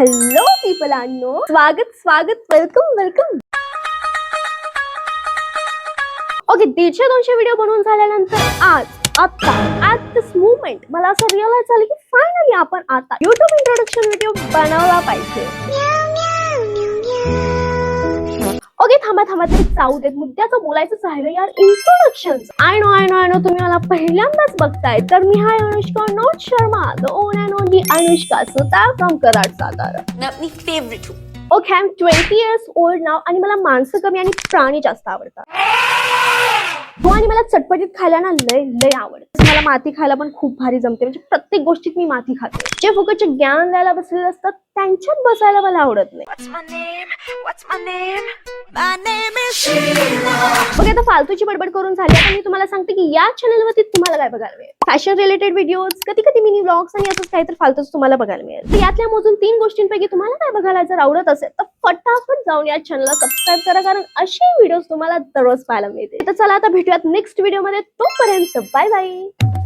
Hello पीपलांनो, स्वागत welcome. Okay, 150-200 video बनवून झाल्यानंतर आता ऍट दिस मुवमेंट मला असं रिअलाइज झालं की फायनली आपण आता YouTube इंट्रोडक्शन व्हिडिओ बनवला पाहिजे. ओके, थांबा तरी जाऊ देत. मुद्द्याचं बोलायचं राहिलं यार, इंट्रोडक्शन. आय नो तुम्ही मला पहिल्यांदाच बघताय, तर मी hi Anushka not Sharma, the one and only Anushka Sutar from Karad Satara. मी favourite. Okay, I am 20 years old नाव आणि मला माणसं कमी आणि प्राणी जास्त आवडतात. हो, आणि मला चटपटीत खायला ना लय आवडतं. मला माती खायला पण खूप भारी जमते. म्हणजे प्रत्येक गोष्टीत मी माती खाते. जे फुकटचे ज्ञान द्यायला बसलेले असतात त्यांच्यात बसायला मला आवडत नाही. ओके, आता फालतूची बडबड करून झाली. आता मी तुम्हाला सांगते की या चॅनलवरती तुम्हाला काय बघायला मिळेल. फॅशन रिलेटेड व्हिडिओज, कधी मिनी व्लॉग्स आणि असंच काहीतरी फालतूच तुम्हाला बघायला मिळेल. तर यातल्या मोजून 3 गोष्टींपैकी तुम्हाला काय बघायला जर आवडत असेल तर फटाफट जाऊन या चॅनलला सबस्क्राईब करा, कारण असे व्हिडिओज तुम्हाला दररोज पाहायला मिळतील. तर चला आता भेटूयात नेक्स्ट व्हिडिओ मध्ये. तोपर्यंत बाय बाय.